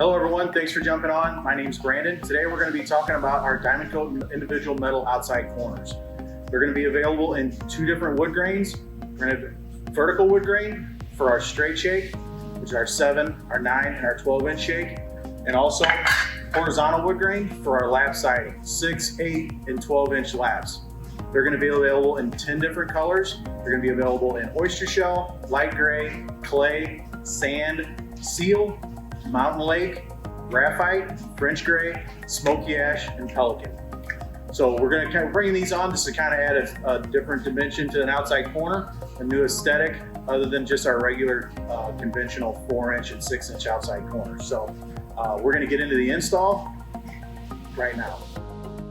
Hello everyone, thanks for jumping on. My name's Brandon. Today we're going to be talking about our Diamond Coat individual metal outside corners. They're going to be available in two different wood grains. We're going to have vertical wood grain for our straight shake, which is our 7, our 9, and our 12-inch shake, and also horizontal wood grain for our lap siding, 6, 8, and 12-inch laps. They're going to be available in 10 different colors. They're going to be available in oyster shell, light gray, clay, sand, seal, mountain lake, graphite, French gray, smoky ash, and pelican. So we're going to kind of bring these on just to kind of add a different dimension to an outside corner, a new aesthetic other than just our regular conventional 4-inch and 6-inch outside corners. So we're going to get into the install right now.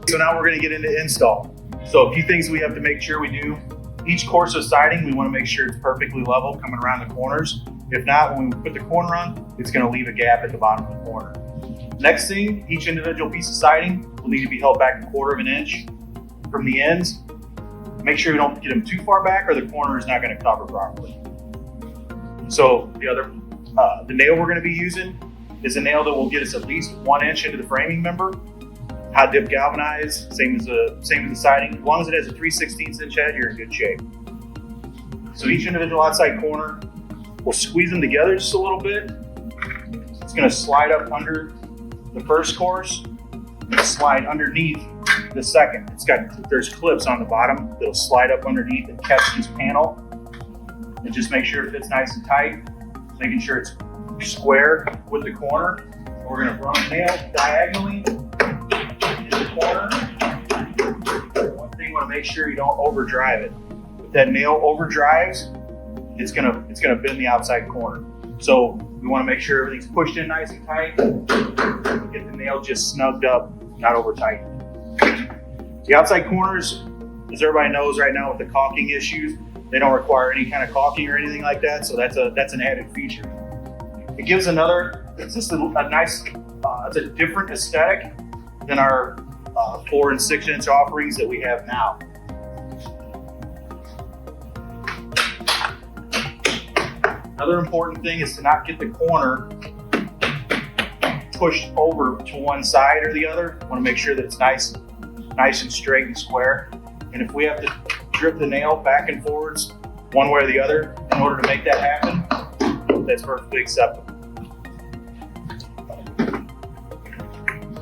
So now we're going to get into install. So a few things we have to make sure we do. Each course of siding, we want to make sure it's perfectly level coming around the corners. If not, when we put the corner on, it's going to leave a gap at the bottom of the corner. Next thing, each individual piece of siding will need to be held back 1/4 of an inch from the ends. Make sure you don't get them too far back or the corner is not going to cover properly. So the nail we're going to be using is a nail that will get us at least 1 inch into the framing member. Hot dip galvanized, same as the siding. As long as it has a 3/16 inch head, you're in good shape. So each individual outside corner, we'll squeeze them together just a little bit. It's going to slide up under the first course and slide underneath the second. There's clips on the bottom that'll slide up underneath and catch this panel. And just make sure it fits nice and tight, making sure it's square with the corner. We're going to run a nail diagonally into the corner. One thing you want to make sure you don't overdrive it. If that nail overdrives, it's gonna bend the outside corner. So we want to make sure everything's pushed in nice and tight. Get the nail just snugged up, not over tight. The outside corners, as everybody knows right now with the caulking issues, they don't require any kind of caulking or anything like that. So that's an added feature. It gives it's just a nice, it's a different aesthetic than our 4 and 6-inch offerings that we have now. Another important thing is to not get the corner pushed over to one side or the other. You want to make sure that it's nice and straight and square. And if we have to drip the nail back and forwards one way or the other in order to make that happen, that's perfectly acceptable.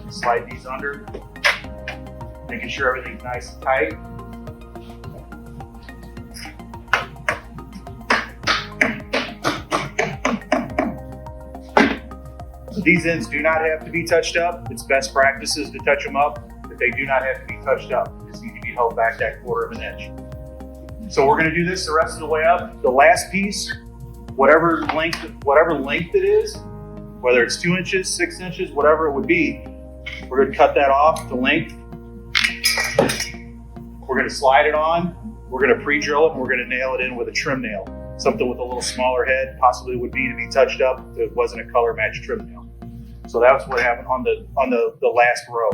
Slide these under, making sure everything's nice and tight. These ends do not have to be touched up. It's best practices to touch them up, but they do not have to be touched up. They just need to be held back that 1/4 of an inch. So we're going to do this the rest of the way up. The last piece, whatever length it is, whether it's 2 inches, 6 inches, whatever it would be, we're going to cut that off to length. We're going to slide it on. We're going to pre-drill it, and we're going to nail it in with a trim nail. Something with a little smaller head possibly would be to be touched up if it wasn't a color match trim nail. So that's what happened on the last row.